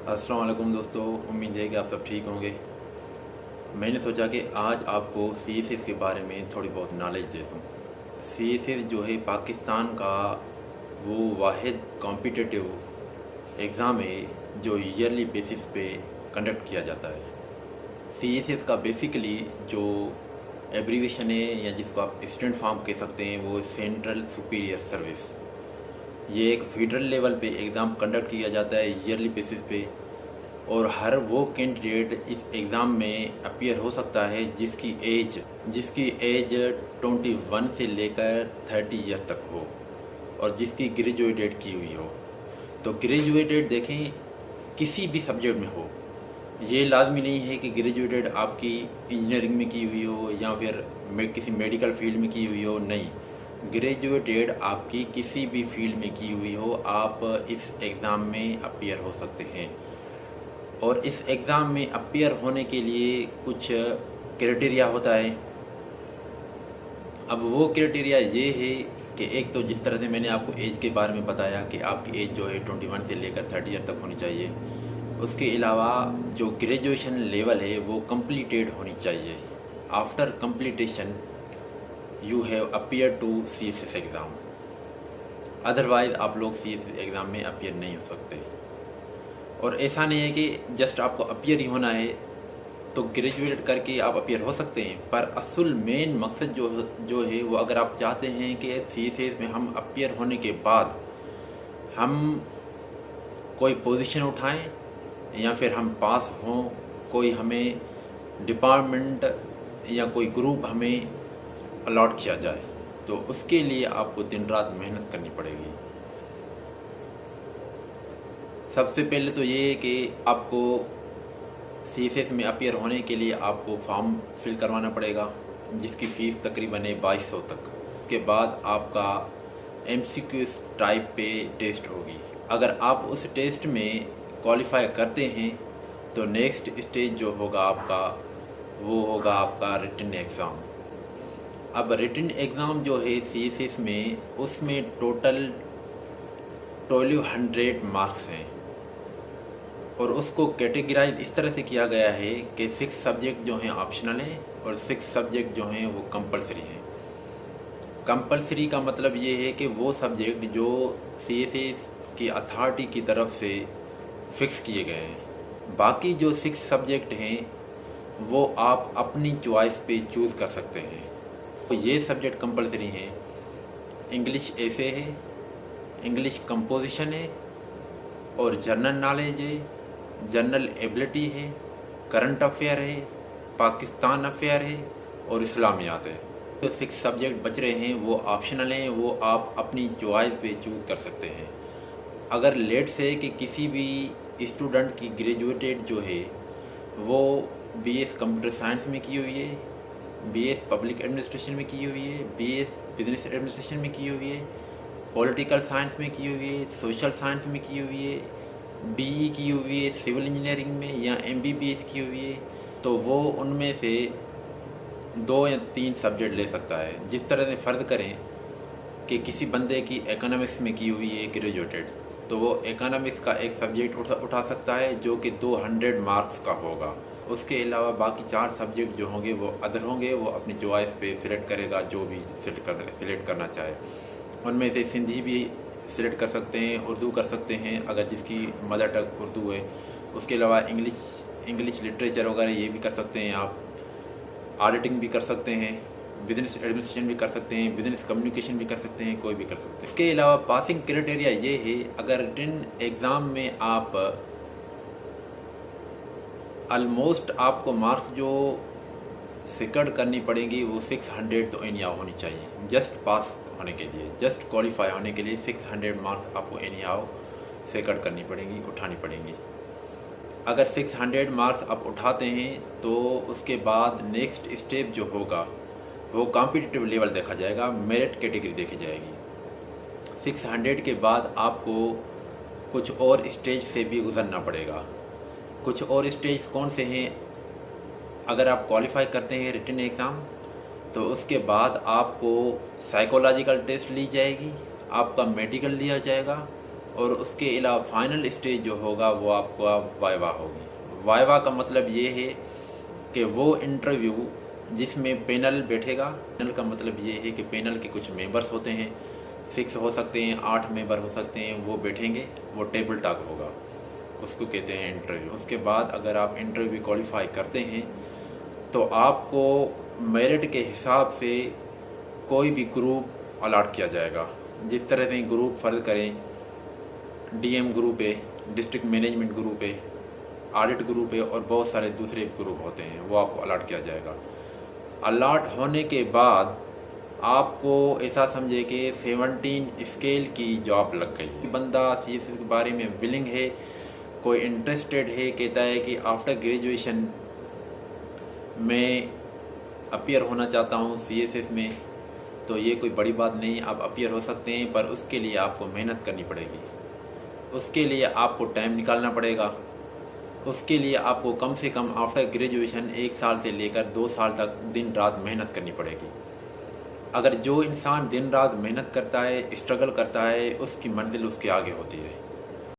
अस्सलाम वालेकुम दोस्तों, उम्मीद है कि आप सब ठीक होंगे। मैंने सोचा कि आज आपको सीएसएस के बारे में थोड़ी बहुत नॉलेज दे दूँ। सीएसएस जो है पाकिस्तान का वो वाहिद कॉम्पिटिटिव एग्ज़ाम है जो ईयरली बेसिस पे कंडक्ट किया जाता है। सीएसएस का बेसिकली जो एब्रीवेशन है या जिसको आप स्टैंडर्ड फॉर्म कह सकते हैं वो सेंट्रल सुपीरियर सर्विस। ये एक फेडरल लेवल पे एग्ज़ाम कंडक्ट किया जाता है ईयरली बेसिस पे, और हर वो कैंडिडेट इस एग्ज़ाम में अपीयर हो सकता है जिसकी एज 21 से लेकर 30 ईयर तक हो और जिसकी ग्रेजुएटेड की हुई हो। तो ग्रेजुएटेड देखें किसी भी सब्जेक्ट में हो, ये लाजमी नहीं है कि ग्रेजुएटेड आपकी इंजीनियरिंग में की हुई हो या फिर किसी मेडिकल फील्ड में की हुई हो। नहीं, ग्रेजुएटेड आपकी किसी भी फील्ड में की हुई हो, आप इस एग्ज़ाम में अपीयर हो सकते हैं। और इस एग्ज़ाम में अपीयर होने के लिए कुछ क्राइटेरिया होता है। अब वो क्राइटेरिया ये है कि एक तो जिस तरह से मैंने आपको एज के बारे में बताया कि आपकी एज जो है 21 से लेकर 30 ईयर तक होनी चाहिए। उसके अलावा जो ग्रेजुएशन लेवल है वो कंप्लीटेड होनी चाहिए। After completion you have appear to CSS exam, otherwise आप लोग सीएसएस एग्ज़ाम में अपीयर नहीं हो सकते। और ऐसा नहीं है कि जस्ट आपको अपीयर ही होना है तो ग्रेजुएट करके आप अपीयर हो सकते हैं, पर असल मेन मकसद जो है वो अगर आप चाहते हैं कि सीएसएस में हम अपीयर होने के बाद हम कोई पोजीशन उठाएं या फिर हम पास हों, कोई हमें डिपार्टमेंट या कोई ग्रुप हमें अलॉट किया जाए, तो उसके लिए आपको दिन रात मेहनत करनी पड़ेगी। सबसे पहले तो ये है कि आपको सीएसएस में अपीयर होने के लिए आपको फॉर्म फिल करवाना पड़ेगा जिसकी फ़ीस तकरीबन है 2200 तक। उसके बाद आपका एमसीक्यू टाइप पे टेस्ट होगी। अगर आप उस टेस्ट में क्वालिफाई करते हैं तो नेक्स्ट स्टेज जो होगा आपका वो होगा आपका रिटन एग्ज़ाम। अब रिटन एग्ज़ाम जो है सीएसएस में उसमें टोटल 1200 मार्क्स हैं और उसको कैटेगराइज इस तरह से किया गया है कि 6 सब्जेक्ट जो हैं ऑप्शनल हैं और 6 सब्जेक्ट जो हैं वो कंपलसरी हैं। कंपलसरी का मतलब ये है कि वो सब्जेक्ट जो सीएसएस की अथॉरिटी की तरफ से फिक्स किए गए हैं। बाकी जो 6 सब्जेक्ट हैं वो आप अपनी चॉइस पे चूज़ कर सकते हैं। तो ये सब्जेक्ट कंपलसरी हैं। इंग्लिश ऐसे है, इंग्लिश कंपोजिशन है और जनरल नॉलेज है, जनरल एबिलिटी है, करंट अफेयर है, पाकिस्तान अफेयर है और इस्लामियात है। जो 6 सब्जेक्ट बच रहे हैं वो ऑप्शनल हैं, वो आप अपनी चॉइस पे चूज़ कर सकते हैं। अगर लेट से कि किसी भी स्टूडेंट की ग्रेजुएटेड जो है वो बीएस कंप्यूटर साइंस में की हुई है, बीएस पब्लिक एडमिनिस्ट्रेशन में की हुई है, बीएस बिजनेस एडमिनिस्ट्रेशन में की हुई है, पॉलिटिकल साइंस में की हुई है, सोशल साइंस में की हुई है, बीई की हुई है, सिविल इंजीनियरिंग में या एमबीबीएस की हुई है, तो वो उनमें से 2 या 3 सब्जेक्ट ले सकता है। जिस तरह से फ़र्ज़ करें कि किसी बंदे की इकोनॉमिक्स में की हुई है ग्रेजुएटेड, तो वो इकोनॉमिक्स का एक सब्जेक्ट उठा सकता है जो कि 200 मार्क्स का होगा। उसके अलावा बाकी 4 सब्जेक्ट जो होंगे वो अदर होंगे, वो अपनी चॉइस पे सिलेक्ट करेगा जो भी सिलेक्ट करना चाहे। उनमें से सिंधी भी सिलेक्ट कर सकते हैं, उर्दू कर सकते हैं अगर जिसकी मदर टंग उर्दू है। उसके अलावा इंग्लिश लिटरेचर वगैरह ये भी कर सकते हैं आप, ऑडिटिंग भी कर सकते हैं, बिजनेस एडमिनिस्ट्रेशन भी कर सकते हैं, बिजनेस कम्युनिकेशन भी कर सकते हैं, कोई भी कर सकते हैं। इसके अलावा पासिंग क्राइटेरिया ये है, अगर रिटन एग्ज़ाम में आप ऑलमोस्ट आपको मार्क्स जो सिकड़ करनी पड़ेंगी वो 600 तो एनी हाउ होनी चाहिए जस्ट पास होने के लिए, जस्ट क्वालिफाई होने के लिए 600 मार्क्स आपको एनी हाउ सिकड़ करनी पड़ेंगी, उठानी पड़ेंगी। अगर 600 मार्क्स आप उठाते हैं तो उसके बाद नेक्स्ट स्टेप जो होगा वो कॉम्पिटिटिव लेवल देखा जाएगा, मेरिट कैटेगरी देखी जाएगी। 600 के बाद आपको कुछ और स्टेज से भी गुजरना पड़ेगा। कुछ और स्टेज कौन से हैं? अगर आप क्वालिफाई करते हैं रिटन एग्ज़ाम तो उसके बाद आपको साइकोलॉजिकल टेस्ट ली जाएगी, आपका मेडिकल लिया जाएगा और उसके अलावा फाइनल स्टेज जो होगा वो आपका वाइवा होगी। वाइवा का मतलब ये है कि वो इंटरव्यू जिसमें पैनल बैठेगा। पैनल का मतलब ये है कि पैनल के कुछ मेंबर्स होते हैं, 6 हो सकते हैं, 8 मेंबर हो सकते हैं, वो बैठेंगे, वो टेबल टॉक होगा, उसको कहते हैं इंटरव्यू। उसके बाद अगर आप इंटरव्यू क्वालिफाई करते हैं तो आपको मेरिट के हिसाब से कोई भी ग्रुप अलॉट किया जाएगा। जिस तरह से ग्रुप फ़र्ज करें, डीएम ग्रुप है, डिस्ट्रिक्ट मैनेजमेंट ग्रुप है, ऑडिट ग्रुप है और बहुत सारे दूसरे ग्रुप होते हैं, वो आपको अलॉट किया जाएगा। अलॉट होने के बाद आपको ऐसा समझे कि 17 स्केल की जॉब लग गई। बंदा सीएसएस के बारे में विलिंग है, कोई इंटरेस्टेड है, कहता है कि आफ्टर ग्रेजुएशन मैं अपीयर होना चाहता हूँ सीएसएस में, तो ये कोई बड़ी बात नहीं, आप अपीयर हो सकते हैं, पर उसके लिए आपको मेहनत करनी पड़ेगी, उसके लिए आपको टाइम निकालना पड़ेगा, उसके लिए आपको कम से कम आफ्टर ग्रेजुएशन 1 साल से लेकर 2 साल तक दिन रात मेहनत करनी पड़ेगी। अगर जो इंसान दिन रात मेहनत करता है, स्ट्रगल करता है, उसकी मंजिल उसके आगे होती है।